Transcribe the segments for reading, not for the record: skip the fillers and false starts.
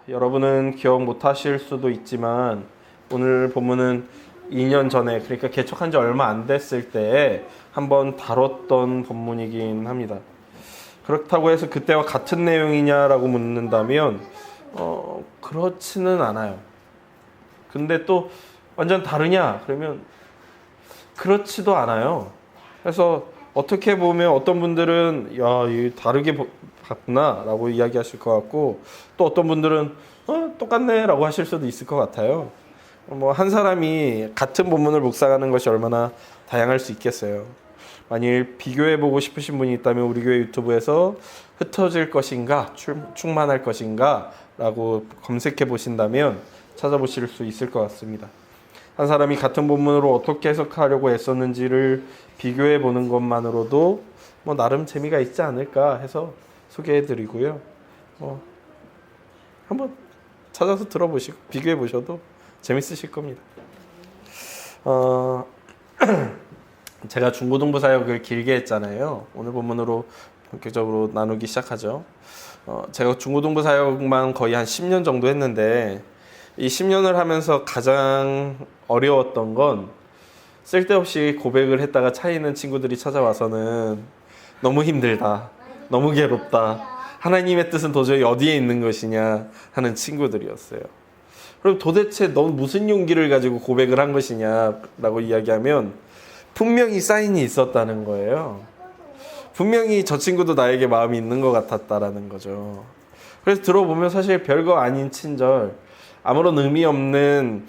여러분은 기억 못하실 수도 있지만 오늘 본문은 2년 전에, 그러니까 개척한 지 얼마 안 됐을 때에 한번 다뤘던 본문이긴 합니다. 그렇다고 해서 그때와 같은 내용이냐라고 묻는다면 그렇지는 않아요. 근데 또 완전 다르냐? 그러면 그렇지도 않아요. 그래서 어떻게 보면 어떤 분들은 야, 이 다르게 봤구나 라고 이야기하실 것 같고, 또 어떤 분들은 똑같네 라고 하실 수도 있을 것 같아요. 뭐 한 사람이 같은 본문을 묵상하는 것이 얼마나 다양할 수 있겠어요. 만일 비교해보고 싶으신 분이 있다면 우리 교회 유튜브에서 흩어질 것인가 충만할 것인가 라고 검색해 보신다면 찾아보실 수 있을 것 같습니다. 한 사람이 같은 본문으로 어떻게 해석하려고 애썼는지를 비교해 보는 것만으로도 뭐 나름 재미가 있지 않을까 해서 소개해 드리고요. 한번 찾아서 들어보시고 비교해 보셔도 재밌으실 겁니다. 제가 중고등부 사역을 길게 했잖아요. 오늘 본문으로 본격적으로 나누기 시작하죠. 제가 중고등부 사역만 거의 한 10년 정도 했는데, 이 10년을 하면서 가장 어려웠던 건 쓸데없이 고백을 했다가 차이는 친구들이 찾아와서는 너무 힘들다, 너무 괴롭다, 하나님의 뜻은 도저히 어디에 있는 것이냐 하는 친구들이었어요. 그럼 도대체 넌 무슨 용기를 가지고 고백을 한 것이냐라고 이야기하면 분명히 사인이 있었다는 거예요. 분명히 저 친구도 나에게 마음이 있는 것 같았다라는 거죠. 그래서 들어보면 사실 별거 아닌 친절, 아무런 의미 없는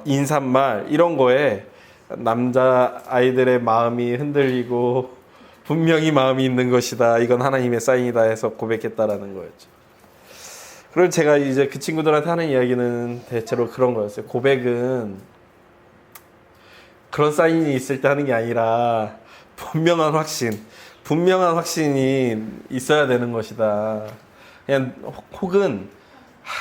인사말 이런 거에 남자 아이들의 마음이 흔들리고 분명히 마음이 있는 것이다, 이건 하나님의 사인이다 해서 고백했다라는 거였죠. 그럼 제가 이제 그 친구들한테 하는 이야기는 대체로 그런 거였어요. 고백은 그런 사인이 있을 때 하는 게 아니라 분명한 확신이 있어야 되는 것이다. 그냥 혹은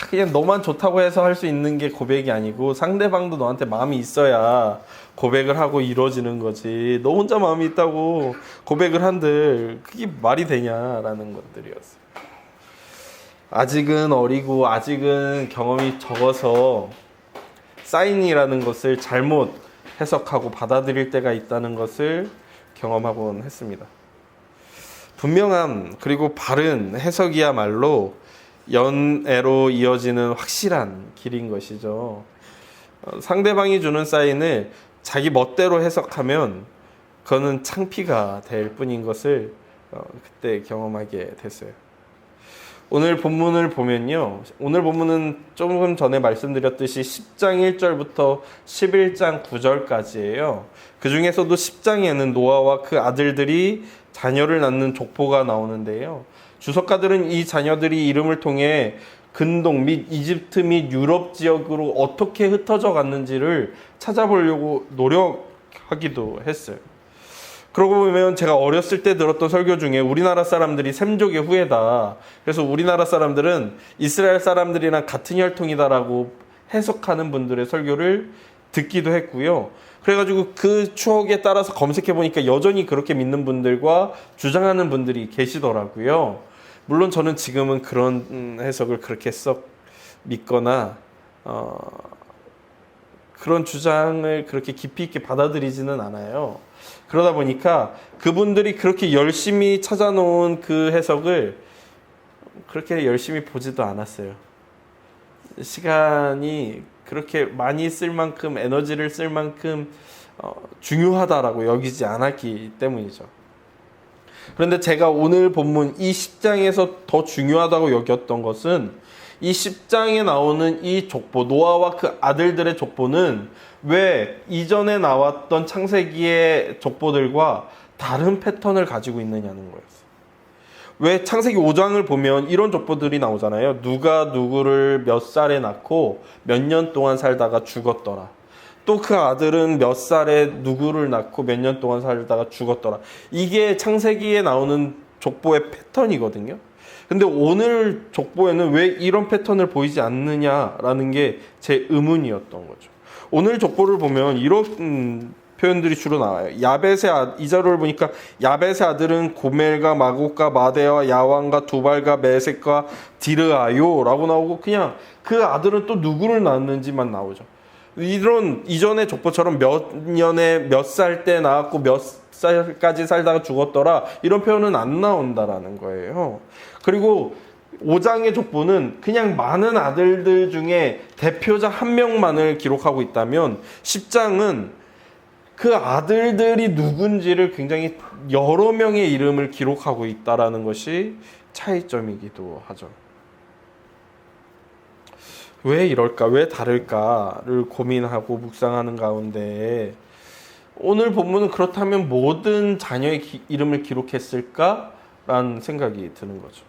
그냥 너만 좋다고 해서 할 수 있는 게 고백이 아니고 상대방도 너한테 마음이 있어야 고백을 하고 이루어지는 거지. 너 혼자 마음이 있다고 고백을 한들 그게 말이 되냐라는 것들이었어요. 아직은 어리고 아직은 경험이 적어서 사인이라는 것을 잘못 해석하고 받아들일 때가 있다는 것을 경험하곤 했습니다. 분명함 그리고 바른 해석이야말로 연애로 이어지는 확실한 길인 것이죠. 상대방이 주는 사인을 자기 멋대로 해석하면 그거는 창피가 될 뿐인 것을 그때 경험하게 됐어요. 오늘 본문을 보면요, 오늘 본문은 조금 전에 말씀드렸듯이 10장 1절부터 11장 9절까지예요. 그 중에서도 10장에는 노아와 그 아들들이 자녀를 낳는 족보가 나오는데요, 주석가들은 이 자녀들이 이름을 통해 근동 및 이집트 및 유럽 지역으로 어떻게 흩어져 갔는지를 찾아보려고 노력하기도 했어요. 그러고 보면 제가 어렸을 때 들었던 설교 중에 우리나라 사람들이 셈족의 후예다, 그래서 우리나라 사람들은 이스라엘 사람들이랑 같은 혈통이다라고 해석하는 분들의 설교를 듣기도 했고요. 그래가지고 그 추억에 따라서 검색해 보니까 여전히 그렇게 믿는 분들과 주장하는 분들이 계시더라고요. 물론 저는 지금은 그런 해석을 그렇게 썩 믿거나 그런 주장을 그렇게 깊이 있게 받아들이지는 않아요. 그러다 보니까 그분들이 그렇게 열심히 찾아놓은 그 해석을 그렇게 열심히 보지도 않았어요. 시간이 그렇게 많이 쓸 만큼, 에너지를 쓸 만큼 중요하다라고 여기지 않았기 때문이죠. 그런데 제가 오늘 본문 이 10장에서 더 중요하다고 여겼던 것은 이 10장에 나오는 이 족보, 노아와 그 아들들의 족보는 왜 이전에 나왔던 창세기의 족보들과 다른 패턴을 가지고 있느냐는 거였어요. 왜 창세기 5장을 보면 이런 족보들이 나오잖아요. 누가 누구를 몇 살에 낳고 몇 년 동안 살다가 죽었더라. 또 그 아들은 몇 살에 누구를 낳고 몇 년 동안 살다가 죽었더라. 이게 창세기에 나오는 족보의 패턴이거든요. 근데 오늘 족보에는 왜 이런 패턴을 보이지 않느냐라는 게 제 의문이었던 거죠. 오늘 족보를 보면 이런 표현들이 주로 나와요. 야벳의 이 자료를 보니까 야벳의 아들은 고멜과 마곡과 마대와 야완과 두발과 메섹과 디르아요라고 나오고 그냥 그 아들은 또 누구를 낳았는지만 나오죠. 이런 이전의 족보처럼 몇 년에 몇 살 때 낳았고 몇 살까지 살다가 죽었더라 이런 표현은 안 나온다라는 거예요. 그리고 5장의 족보는 그냥 많은 아들들 중에 대표자 한 명만을 기록하고 있다면 10장은 그 아들들이 누군지를 굉장히 여러 명의 이름을 기록하고 있다라는 것이 차이점이기도 하죠. 왜 이럴까? 왜 다를까를 고민하고 묵상하는 가운데 오늘 본문은 그렇다면 모든 자녀의 이름을 기록했을까라는 생각이 드는 거죠.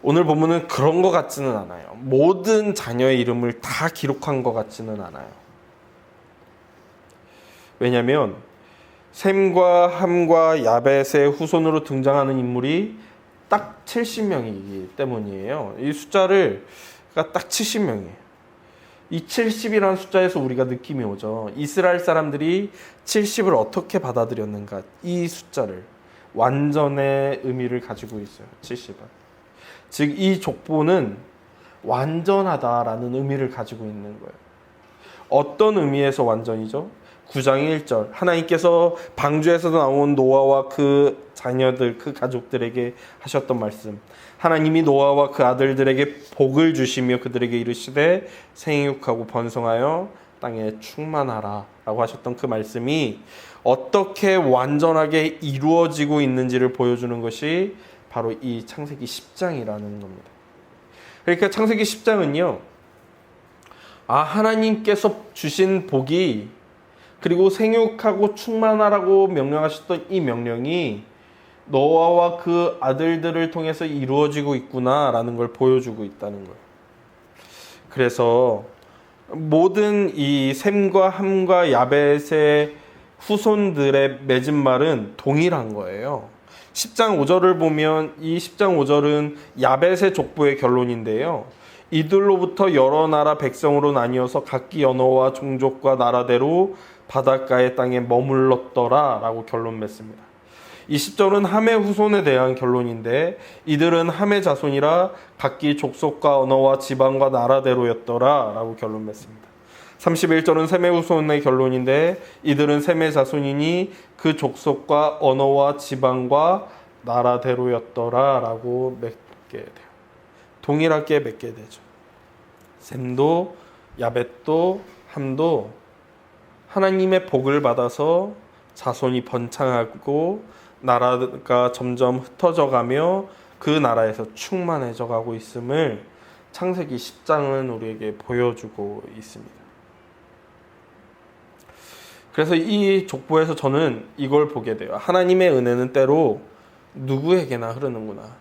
오늘 본문은 그런 것 같지는 않아요. 모든 자녀의 이름을 다 기록한 것 같지는 않아요. 왜냐하면 셈과 함과 야벳의 후손으로 등장하는 인물이 딱 70명이기 때문이에요. 이 숫자가 딱 70명이에요. 이 70이라는 숫자에서 우리가 느낌이 오죠. 이스라엘 사람들이 70을 어떻게 받아들였는가. 이 숫자를 완전의 의미를 가지고 있어요. 70은. 즉 이 족보는 완전하다라는 의미를 가지고 있는 거예요. 어떤 의미에서 완전이죠? 9장 1절 하나님께서 방주에서 나온 노아와 그 자녀들 그 가족들에게 하셨던 말씀, 하나님이 노아와 그 아들들에게 복을 주시며 그들에게 이르시되 생육하고 번성하여 땅에 충만하라 라고 하셨던 그 말씀이 어떻게 완전하게 이루어지고 있는지를 보여주는 것이 바로 이 창세기 10장이라는 겁니다. 그러니까 창세기 10장은요 하나님께서 주신 복이 그리고 생육하고 충만하라고 명령하셨던 이 명령이 노아와 그 아들들을 통해서 이루어지고 있구나라는 걸 보여주고 있다는 거예요. 그래서 모든 이 셈과 함과 야벳의 후손들의 맺은 말은 동일한 거예요. 10장 5절을 보면 이 10장 5절은 야벳의 족보의 결론인데요. 이들로부터 여러 나라 백성으로 나뉘어서 각기 언어와 종족과 나라대로 바닷가의 땅에 머물렀더라 라고 결론 맺습니다. 이 10절은 함의 후손에 대한 결론인데 이들은 함의 자손이라 각기 족속과 언어와 지방과 나라대로였더라 라고 결론 맺습니다. 31절은 셈의 후손의 결론인데 이들은 셈의 자손이니 그 족속과 언어와 지방과 나라대로였더라 라고 맺게 돼요. 동일하게 맺게 되죠. 셈도 야벳도 함도 하나님의 복을 받아서 자손이 번창하고 나라가 점점 흩어져 가며 그 나라에서 충만해져 가고 있음을 창세기 10장은 우리에게 보여주고 있습니다. 그래서 이 족보에서 저는 이걸 보게 돼요. 하나님의 은혜는 때로 누구에게나 흐르는구나.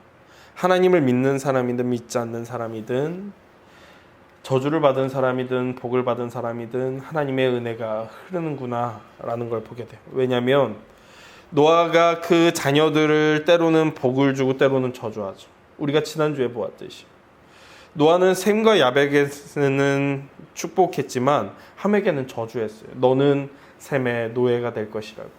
하나님을 믿는 사람이든 믿지 않는 사람이든 저주를 받은 사람이든 복을 받은 사람이든 하나님의 은혜가 흐르는구나 라는 걸 보게 돼요. 왜냐하면 노아가 그 자녀들을 때로는 복을 주고 때로는 저주하죠. 우리가 지난주에 보았듯이 노아는 셈과 야벳에게는 축복했지만 함에게는 저주했어요. 너는 셈의 노예가 될 것이라고.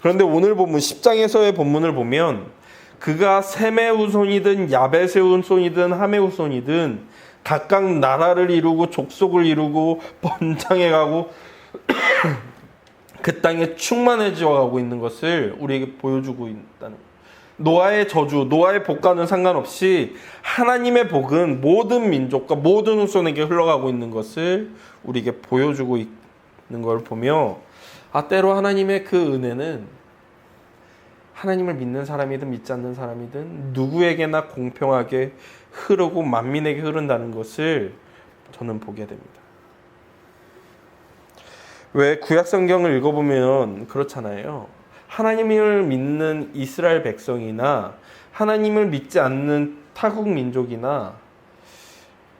그런데 오늘 본문 10장에서의 본문을 보면 그가 셈의 후손이든 야벳의 후손이든 함의 후손이든 각각 나라를 이루고 족속을 이루고 번창해가고 그 땅에 충만해져 가고 있는 것을 우리에게 보여주고 있다는 거예요. 노아의 저주, 노아의 복과는 상관없이 하나님의 복은 모든 민족과 모든 후손에게 흘러가고 있는 것을 우리에게 보여주고 있는 걸 보며 때로 하나님의 그 은혜는 하나님을 믿는 사람이든 믿지 않는 사람이든 누구에게나 공평하게 흐르고 만민에게 흐른다는 것을 저는 보게 됩니다. 왜 구약 성경을 읽어보면 그렇잖아요. 하나님을 믿는 이스라엘 백성이나 하나님을 믿지 않는 타국 민족이나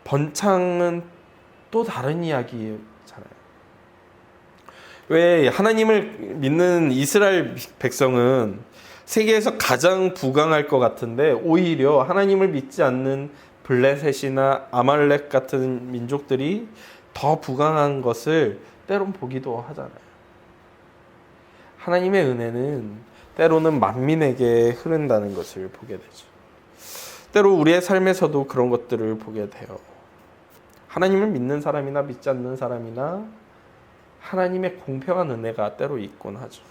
번창은 또 다른 이야기잖아요. 왜 하나님을 믿는 이스라엘 백성은 세계에서 가장 부강할 것 같은데 오히려 하나님을 믿지 않는 블레셋이나 아말렉 같은 민족들이 더 부강한 것을 때론 보기도 하잖아요. 하나님의 은혜는 때로는 만민에게 흐른다는 것을 보게 되죠. 때로 우리의 삶에서도 그런 것들을 보게 돼요. 하나님을 믿는 사람이나 믿지 않는 사람이나 하나님의 공평한 은혜가 때로 있곤 하죠.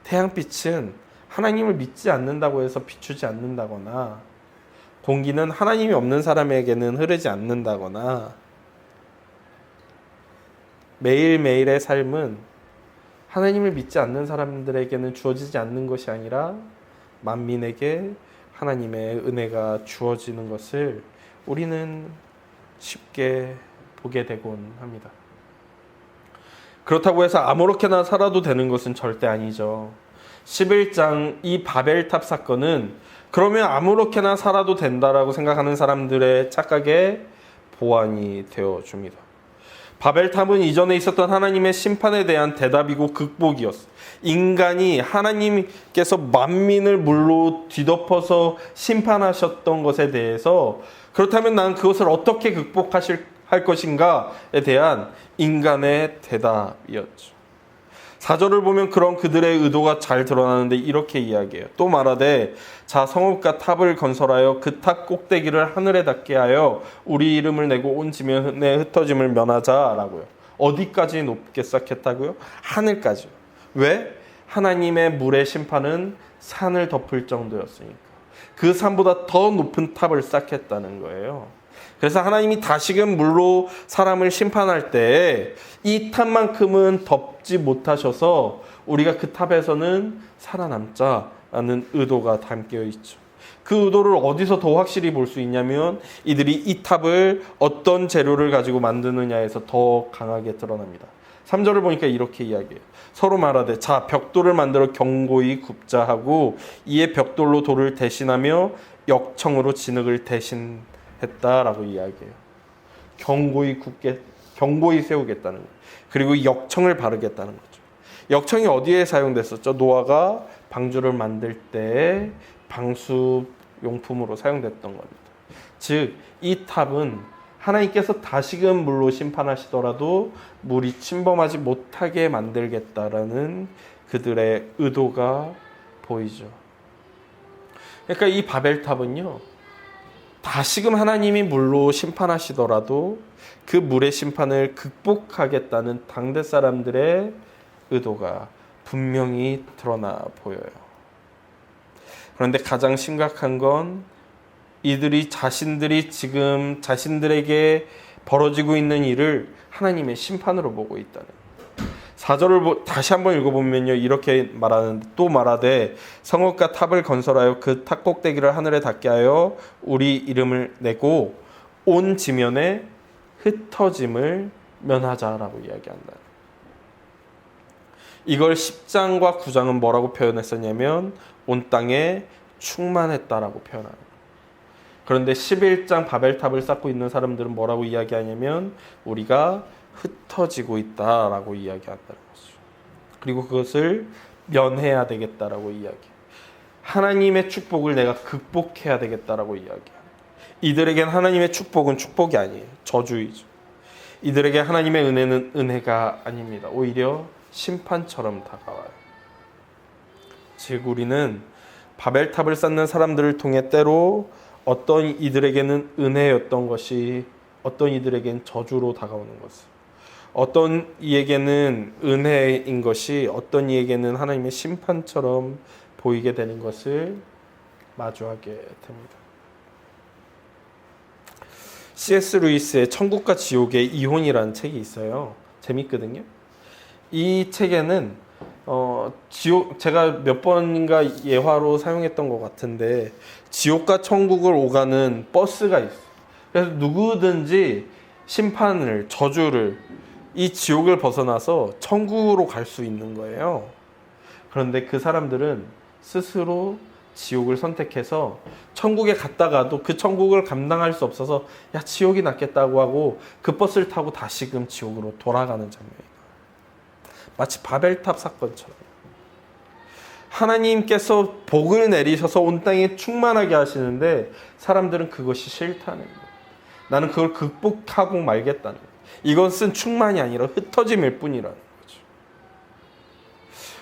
태양빛은 하나님을 믿지 않는다고 해서 비추지 않는다거나, 공기는 하나님이 없는 사람에게는 흐르지 않는다거나, 매일매일의 삶은 하나님을 믿지 않는 사람들에게는 주어지지 않는 것이 아니라 만민에게 하나님의 은혜가 주어지는 것을 우리는 쉽게 보게 되곤 합니다. 그렇다고 해서 아무렇게나 살아도 되는 것은 절대 아니죠. 11장 이 바벨탑 사건은 그러면 아무렇게나 살아도 된다라고 생각하는 사람들의 착각에 보완이 되어줍니다. 바벨탑은 이전에 있었던 하나님의 심판에 대한 대답이고 극복이었어. 인간이 하나님께서 만민을 물로 뒤덮어서 심판하셨던 것에 대해서, 그렇다면 난 그것을 어떻게 할 것인가에 대한 인간의 대답이었죠. 4절을 보면 그런 그들의 의도가 잘 드러나는데 이렇게 이야기해요. 또 말하되 자 성읍과 탑을 건설하여 그 탑 꼭대기를 하늘에 닿게 하여 우리 이름을 내고 온 지면에 흩어짐을 면하자라고요. 어디까지 높게 쌓겠다고요? 하늘까지요. 왜? 하나님의 물의 심판은 산을 덮을 정도였으니까. 그 산보다 더 높은 탑을 쌓겠다는 거예요. 그래서 하나님이 다시금 물로 사람을 심판할 때 이 탑만큼은 덮지 못하셔서 우리가 그 탑에서는 살아남자라는 의도가 담겨 있죠. 그 의도를 어디서 더 확실히 볼 수 있냐면 이들이 이 탑을 어떤 재료를 가지고 만드느냐에서 더 강하게 드러납니다. 3절을 보니까 이렇게 이야기해요. 서로 말하되 자 벽돌을 만들어 견고히 굽자 하고 이에 벽돌로 돌을 대신하며 역청으로 진흙을 대신했다라고 이야기해요. 견고히 세우겠다는 거예요. 그리고 역청을 바르겠다는 거죠. 역청이 어디에 사용됐었죠? 노아가 방주를 만들 때 방수 용품으로 사용됐던 겁니다. 즉, 이 탑은 하나님께서 다시금 물로 심판하시더라도 물이 침범하지 못하게 만들겠다라는 그들의 의도가 보이죠. 그러니까 이 바벨탑은요, 다시금 하나님이 물로 심판하시더라도 그 물의 심판을 극복하겠다는 당대 사람들의 의도가 분명히 드러나 보여요. 그런데 가장 심각한 건 이들이 자신들이 지금 자신들에게 벌어지고 있는 일을 하나님의 심판으로 보고 있다는 거예요. 4절을 다시 한번 읽어보면요, 이렇게 말하는데 또 말하되 성읍과 탑을 건설하여 그 탑 꼭대기를 하늘에 닿게 하여 우리 이름을 내고 온 지면에 흩어짐을 면하자라고 이야기한다. 이걸 10장과 9장은 뭐라고 표현했었냐면 온 땅에 충만했다라고 표현합니다. 그런데 11장 바벨탑을 쌓고 있는 사람들은 뭐라고 이야기하냐면 우리가 흩어지고 있다라고 이야기한다는 거죠. 그리고 그것을 면해야 되겠다라고 이야기해요. 하나님의 축복을 내가 극복해야 되겠다라고 이야기해요. 이들에겐 하나님의 축복은 축복이 아니에요. 저주이죠. 이들에게 하나님의 은혜는 은혜가 아닙니다. 오히려 심판처럼 다가와요. 즉 우리는 바벨탑을 쌓는 사람들을 통해 때로 어떤 이들에게는 은혜였던 것이 어떤 이들에겐 저주로 다가오는 것을, 어떤 이에게는 은혜인 것이 어떤 이에게는 하나님의 심판처럼 보이게 되는 것을 마주하게 됩니다. C.S. 루이스의 천국과 지옥의 이혼이라는 책이 있어요. 재밌거든요. 이 책에는 제가 몇 번인가 예화로 사용했던 것 같은데 지옥과 천국을 오가는 버스가 있어요. 그래서 누구든지 심판을, 저주를, 이 지옥을 벗어나서 천국으로 갈 수 있는 거예요. 그런데 그 사람들은 스스로 지옥을 선택해서 천국에 갔다가도 그 천국을 감당할 수 없어서 야 지옥이 낫겠다고 하고 그 버스를 타고 다시금 지옥으로 돌아가는 장면이에요. 마치 바벨탑 사건처럼 하나님께서 복을 내리셔서 온 땅에 충만하게 하시는데 사람들은 그것이 싫다는 거예요. 나는 그걸 극복하고 말겠다는 거예요. 이것은 충만이 아니라 흩어짐일 뿐이라는 거죠.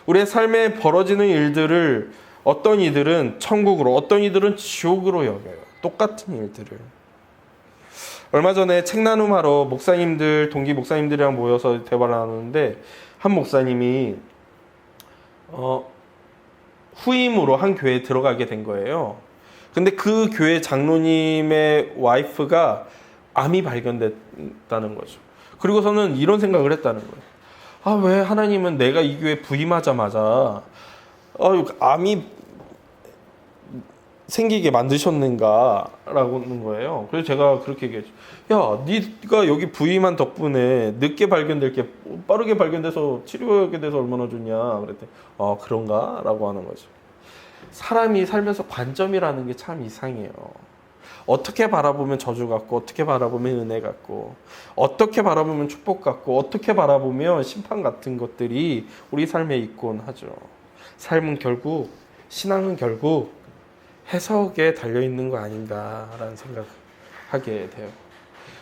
우리의 삶에 벌어지는 일들을 어떤 이들은 천국으로, 어떤 이들은 지옥으로 여겨요. 똑같은 일들을. 얼마 전에 책 나눔하러 목사님들, 동기 목사님들이랑 모여서 대화를 나누는데 한 목사님이 후임으로 한 교회에 들어가게 된 거예요. 근데 그 교회 장로님의 와이프가 암이 발견됐다는 거죠. 그리고서는 이런 생각을 했다는 거예요. 아, 왜 하나님은 내가 이 교회 부임하자마자 암이 생기게 만드셨는가? 라고 하는 거예요. 그래서 제가 그렇게 얘기했죠. 야, 네가 여기 부임한 덕분에 늦게 발견될 게 빠르게 발견돼서 치료하게 돼서 얼마나 좋냐. 그랬더니 그런가? 라고 하는 거죠. 사람이 살면서 관점이라는 게 참 이상해요. 어떻게 바라보면 저주 같고, 어떻게 바라보면 은혜 같고, 어떻게 바라보면 축복 같고, 어떻게 바라보면 심판 같은 것들이 우리 삶에 있곤 하죠. 삶은 결국, 신앙은 결국 해석에 달려있는 거 아닌가라는 생각을 하게 돼요.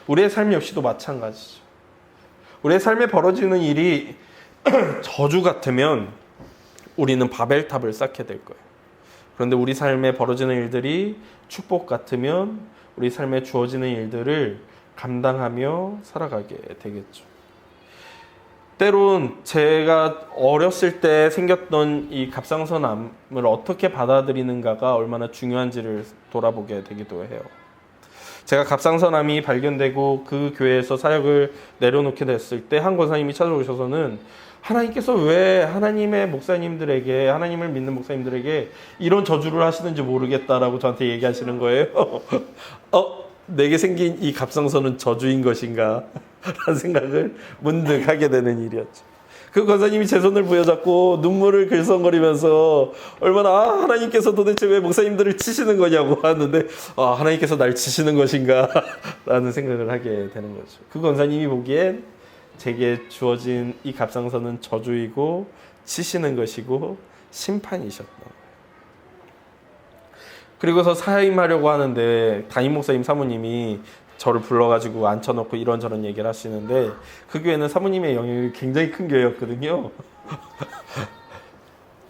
우리의 삶 역시도 마찬가지죠. 우리의 삶에 벌어지는 일이 저주 같으면 우리는 바벨탑을 쌓게 될 거예요. 그런데 우리 삶에 벌어지는 일들이 축복 같으면 우리 삶에 주어지는 일들을 감당하며 살아가게 되겠죠. 때론 제가 어렸을 때 생겼던 이 갑상선암을 어떻게 받아들이는가가 얼마나 중요한지를 돌아보게 되기도 해요. 제가 갑상선암이 발견되고 그 교회에서 사역을 내려놓게 됐을 때 한 권사님이 찾아오셔서는 하나님께서 왜 하나님의 목사님들에게, 하나님을 믿는 목사님들에게 이런 저주를 하시는지 모르겠다라고 저한테 얘기하시는 거예요. 내게 생긴 이 갑상선은 저주인 것인가? 라는 생각을 문득 하게 되는 일이었죠. 그 권사님이 제 손을 부여잡고 눈물을 글썽거리면서 얼마나 하나님께서 도대체 왜 목사님들을 치시는 거냐고 하는데 하나님께서 날 치시는 것인가? 라는 생각을 하게 되는 거죠. 그 권사님이 보기엔 제게 주어진 이 갑상선은 저주이고 치시는 것이고 심판이셨다. 그리고서 사임하려고 하는데 담임 목사님 사모님이 저를 불러가지고 앉혀놓고 이런저런 얘기를 하시는데 그 교회는 사모님의 영향력이 굉장히 큰 교회였거든요.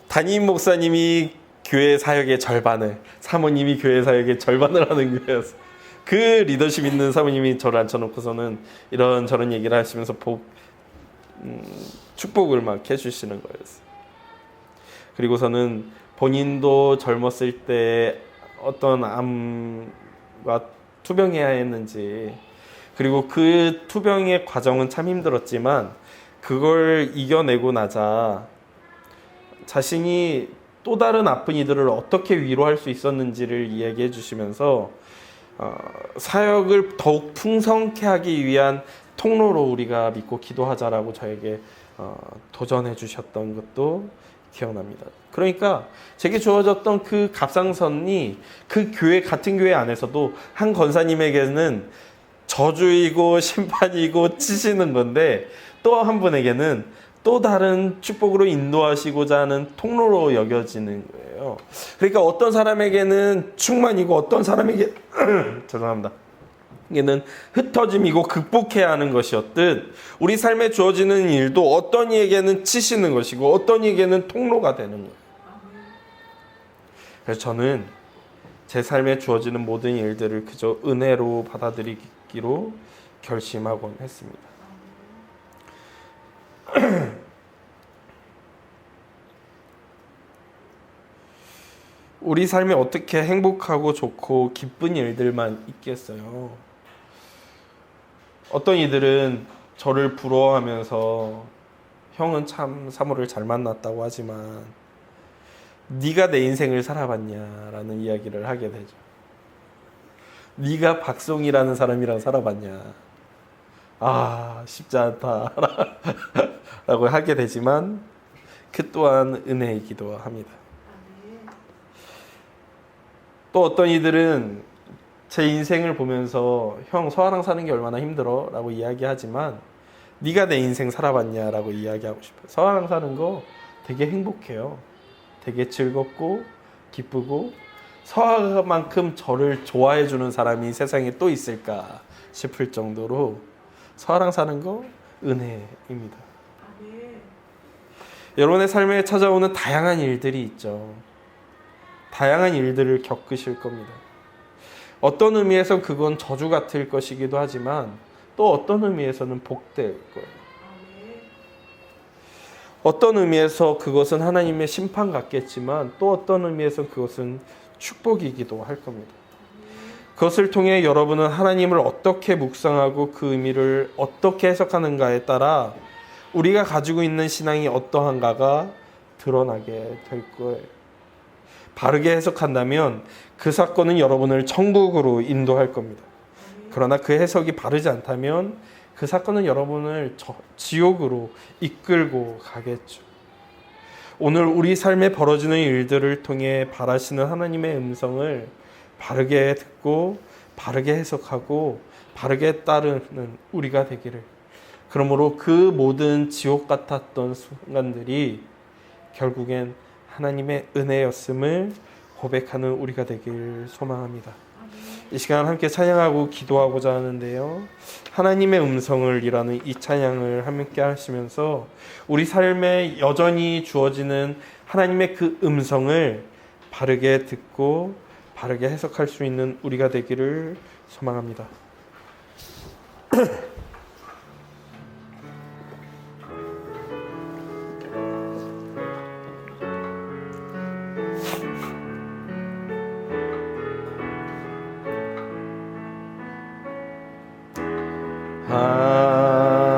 담임 목사님이 교회 사역의 절반을, 사모님이 교회 사역의 절반을 하는 교회였어요. 그 리더십 있는 사모님이 저를 앉혀놓고서는 이런저런 얘기를 하시면서 축복을 막 해주시는 거였어요. 그리고서는 본인도 젊었을 때 어떤 암과 투병해야 했는지, 그리고 그 투병의 과정은 참 힘들었지만 그걸 이겨내고 나자 자신이 또 다른 아픈 이들을 어떻게 위로할 수 있었는지를 이야기해 주시면서 사역을 더욱 풍성케 하기 위한 통로로 우리가 믿고 기도하자라고 저에게 도전해 주셨던 것도 기억납니다. 그러니까 제게 주어졌던 그 갑상선이 그 교회, 같은 교회 안에서도 한 권사님에게는 저주이고 심판이고 치시는 건데 또 한 분에게는 또 다른 축복으로 인도하시고자 하는 통로로 여겨지는 거예요. 그러니까 어떤 사람에게는 충만이고 어떤 사람에게 죄송합니다. 이게는 흩어짐이고 극복해야 하는 것이었듯 우리 삶에 주어지는 일도 어떤 이에게는 치시는 것이고 어떤 이에게는 통로가 되는 거예요. 그래서 저는 제 삶에 주어지는 모든 일들을 그저 은혜로 받아들이기로 결심하곤 했습니다. 우리 삶에 어떻게 행복하고 좋고 기쁜 일들만 있겠어요? 어떤 이들은 저를 부러워하면서 형은 참 사모를 잘 만났다고 하지만 네가 내 인생을 살아봤냐라는 이야기를 하게 되죠. 네가 박송이라는 사람이랑 살아봤냐? 쉽지 않다 라고 하게 되지만 그 또한 은혜이기도 합니다. 또 어떤 이들은 제 인생을 보면서 형 서아랑 사는 게 얼마나 힘들어 라고 이야기하지만 네가 내 인생 살아봤냐 라고 이야기하고 싶어요. 서아랑 사는 거 되게 행복해요. 되게 즐겁고 기쁘고 서아만큼 저를 좋아해 주는 사람이 세상에 또 있을까 싶을 정도로 서아랑 사는 거 은혜입니다. 여러분의 삶에 찾아오는 다양한 일들이 있죠. 다양한 일들을 겪으실 겁니다. 어떤 의미에서 그건 저주 같을 것이기도 하지만 또 어떤 의미에서는 복될 거예요. 어떤 의미에서 그것은 하나님의 심판 같겠지만 또 어떤 의미에서 그것은 축복이기도 할 겁니다. 그것을 통해 여러분은 하나님을 어떻게 묵상하고 그 의미를 어떻게 해석하는가에 따라 우리가 가지고 있는 신앙이 어떠한가가 드러나게 될 거예요. 바르게 해석한다면 그 사건은 여러분을 천국으로 인도할 겁니다. 그러나 그 해석이 바르지 않다면 그 사건은 여러분을 지옥으로 이끌고 가겠죠. 오늘 우리 삶에 벌어지는 일들을 통해 바라시는 하나님의 음성을 바르게 듣고 바르게 해석하고 바르게 따르는 우리가 되기를, 그러므로 그 모든 지옥 같았던 순간들이 결국엔 하나님의 은혜였음을 고백하는 우리가 되길 소망합니다. 이 시간 함께 찬양하고 기도하고자 하는데요, 하나님의 음성을 이라는 이 찬양을 함께 하시면서 우리 삶에 여전히 주어지는 하나님의 그 음성을 바르게 듣고 바르게 해석할 수 있는 우리가 되기를 소망합니다.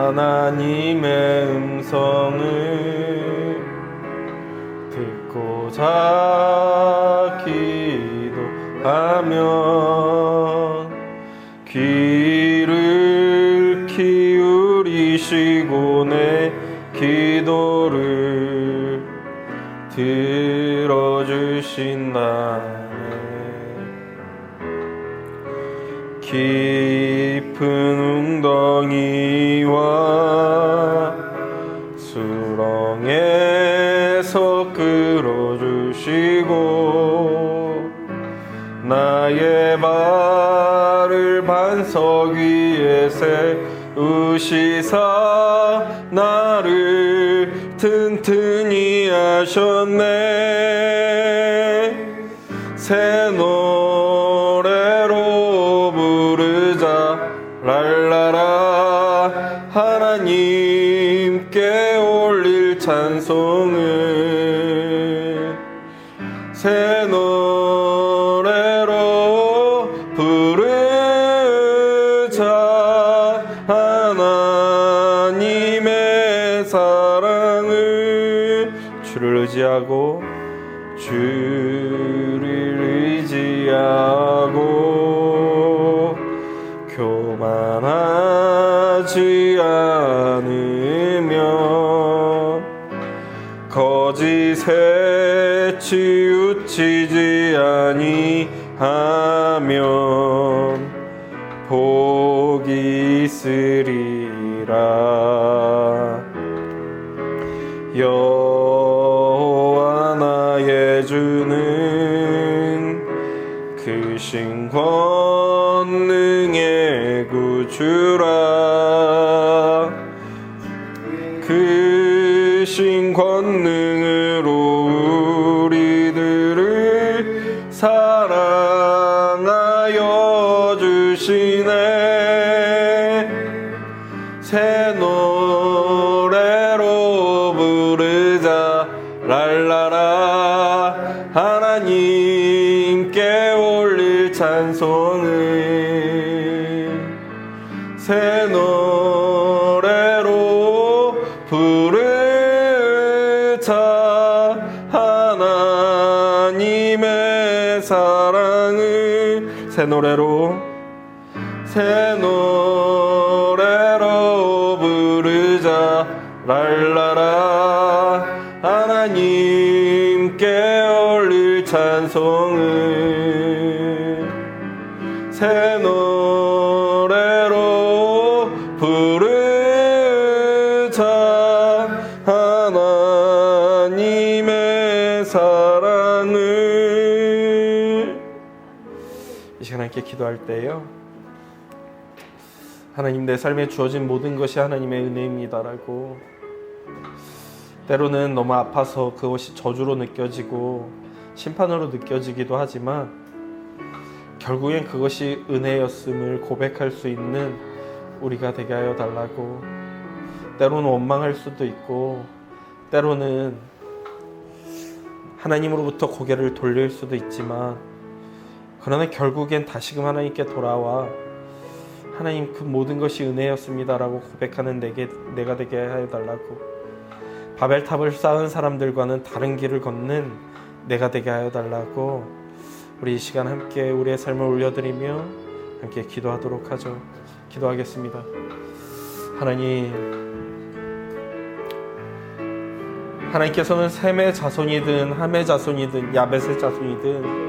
하나님의 음성을 듣고자 기도하면 귀를 기울이시고 내 기도를 들어주신다네. 깊은 웅덩이와 수렁에서 끌어주시고 나의 발을 반석 위에 세우시사 나를 튼튼히 하셨네. 새 노래로 부르자 랄라라. 하나님께 올릴 찬송을 새 노래로 부르자. 하나님의 사랑을 주를 의지하고 주를 의지하고 교만하지 않으며 거짓에 치우치지 아니하면 복이 있으리라. 여호와 나의 주는 크신 권능의 구주라. 크신 권능으로 우리들을 사랑하여 주시네. 새 노래로 부르자 랄라라. 하나님께 올릴 찬송을 새 노래로 부르자. 하나님의 사랑을 새 노래로 부르자 랄라라. 하나님께 올릴 찬송을 새 노래로 부르자. 하나님의 사랑을. 이 시간 함께 기도할 때요, 하나님, 내 삶에 주어진 모든 것이 하나님의 은혜입니다라고 때로는 너무 아파서 그것이 저주로 느껴지고 심판으로 느껴지기도 하지만 결국엔 그것이 은혜였음을 고백할 수 있는 우리가 되게 하여 달라고. 때로는 원망할 수도 있고 때로는 하나님으로부터 고개를 돌릴 수도 있지만, 그러나 결국엔 다시금 하나님께 돌아와 하나님, 그 모든 것이 은혜였습니다라고 고백하는 내가 되게 하여 달라고. 바벨탑을 쌓은 사람들과는 다른 길을 걷는 내가 되게 하여 달라고. 우리 이 시간 함께 우리의 삶을 올려드리며 함께 기도하도록 하죠. 기도하겠습니다. 하나님께서는 셈의 자손이든 함의 자손이든 야벳의 자손이든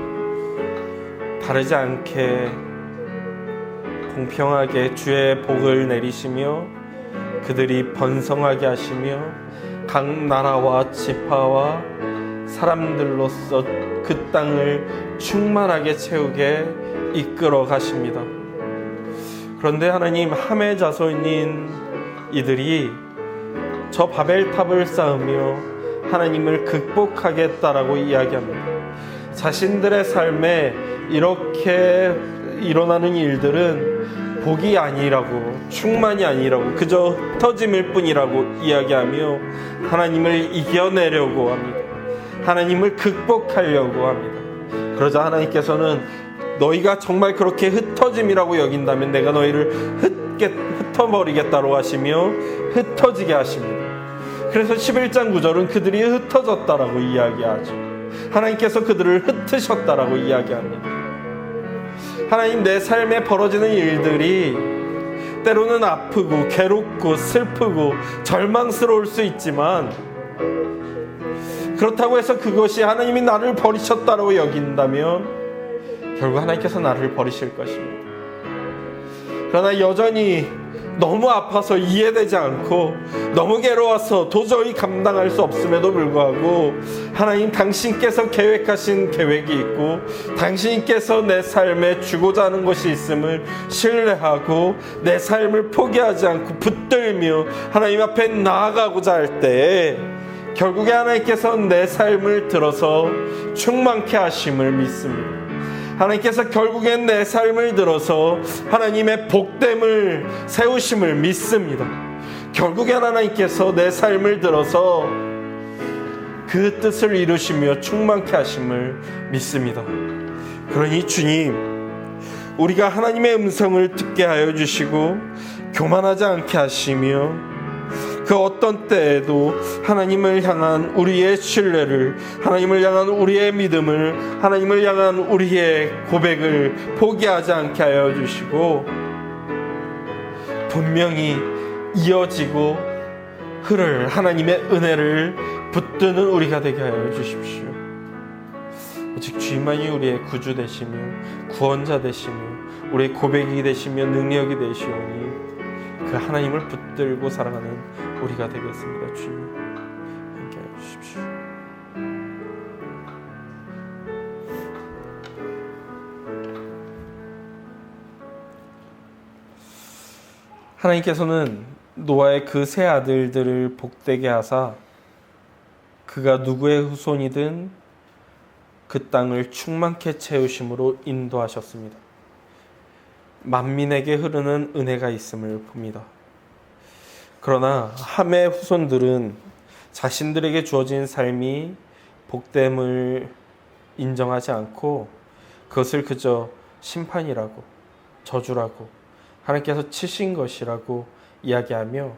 다르지 않게 공평하게 주의 복을 내리시며 그들이 번성하게 하시며 각 나라와 지파와 사람들로서 그 땅을 충만하게 채우게 이끌어 가십니다. 그런데 하나님, 함의 자손인 이들이 저 바벨탑을 쌓으며 하나님을 극복하겠다라고 이야기합니다. 자신들의 삶에 이렇게 일어나는 일들은 복이 아니라고, 충만이 아니라고, 그저 흩어짐일 뿐이라고 이야기하며 하나님을 이겨내려고 합니다. 하나님을 극복하려고 합니다. 그러자 하나님께서는 너희가 정말 그렇게 흩어짐이라고 여긴다면 내가 너희를 흩어버리겠다고 하시며 흩어지게 하십니다. 그래서 11장 9절은 그들이 흩어졌다라고 이야기하죠. 하나님께서 그들을 흩으셨다라고 이야기합니다. 하나님, 내 삶에 벌어지는 일들이 때로는 아프고 괴롭고 슬프고 절망스러울 수 있지만, 그렇다고 해서 그것이 하나님이 나를 버리셨다고 여긴다면 결국 하나님께서 나를 버리실 것입니다. 그러나 여전히 너무 아파서 이해되지 않고 너무 괴로워서 도저히 감당할 수 없음에도 불구하고 하나님, 당신께서 계획하신 계획이 있고 당신께서 내 삶에 주고자 하는 것이 있음을 신뢰하고 내 삶을 포기하지 않고 붙들며 하나님 앞에 나아가고자 할 때에 결국에 하나님께서 내 삶을 들어서 충만케 하심을 믿습니다. 하나님께서 결국엔 내 삶을 들어서 하나님의 복됨을 세우심을 믿습니다. 결국엔 하나님께서 내 삶을 들어서 그 뜻을 이루시며 충만케 하심을 믿습니다. 그러니 주님, 우리가 하나님의 음성을 듣게 하여 주시고 교만하지 않게 하시며 그 어떤 때에도 하나님을 향한 우리의 신뢰를, 하나님을 향한 우리의 믿음을, 하나님을 향한 우리의 고백을 포기하지 않게 하여 주시고 분명히 이어지고 흐를 하나님의 은혜를 붙드는 우리가 되게 하여 주십시오. 오직 주님만이 우리의 구주 되시며 구원자 되시며 우리의 고백이 되시며 능력이 되시오니 그 하나님을 붙들고 살아가는 우리가 되겠습니다. 주님, 함께하여 주십시오. 하나님께서는 노아의 그 세 아들들을 복되게 하사 그가 누구의 후손이든 그 땅을 충만케 채우심으로 인도하셨습니다. 만민에게 흐르는 은혜가 있음을 봅니다. 그러나 함의 후손들은 자신들에게 주어진 삶이 복됨을 인정하지 않고 그것을 그저 심판이라고, 저주라고, 하나님께서 치신 것이라고 이야기하며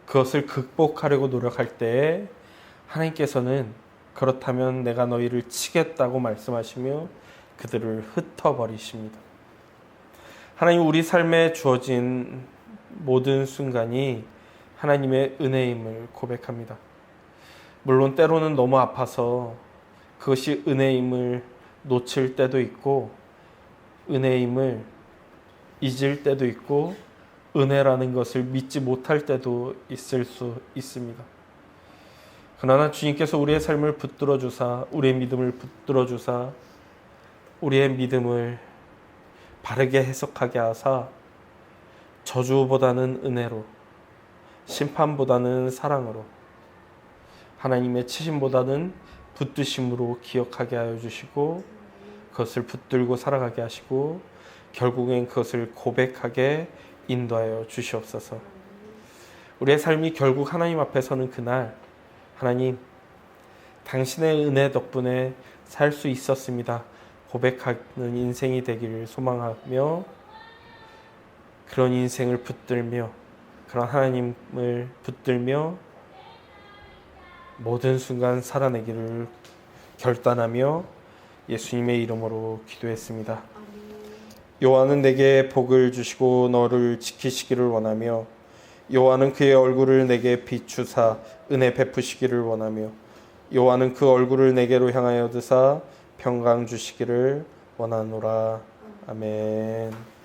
그것을 극복하려고 노력할 때에 하나님께서는 그렇다면 내가 너희를 치겠다고 말씀하시며 그들을 흩어버리십니다. 하나님, 우리 삶에 주어진 모든 순간이 하나님의 은혜임을 고백합니다. 물론 때로는 너무 아파서 그것이 은혜임을 놓칠 때도 있고 은혜임을 잊을 때도 있고 은혜라는 것을 믿지 못할 때도 있을 수 있습니다. 그러나 주님께서 우리의 삶을 붙들어 주사, 우리의 믿음을 붙들어 주사 우리의 믿음을 바르게 해석하게 하사 저주보다는 은혜로, 심판보다는 사랑으로 하나님의 치심보다는 붙드심으로 기억하게 하여 주시고 그것을 붙들고 살아가게 하시고 결국엔 그것을 고백하게 인도하여 주시옵소서. 우리의 삶이 결국 하나님 앞에 서는 그날, 하나님, 당신의 은혜 덕분에 살 수 있었습니다. 고백하는 인생이 되기를 소망하며 그런 인생을 붙들며 그런 하나님을 붙들며 모든 순간 살아내기를 결단하며 예수님의 이름으로 기도했습니다. 여호와는 내게 복을 주시고 너를 지키시기를 원하며 여호와는 그의 얼굴을 내게 비추사 은혜 베푸시기를 원하며 여호와는 그 얼굴을 내게로 향하여 드사 평강 주시기를 원하노라. 아멘.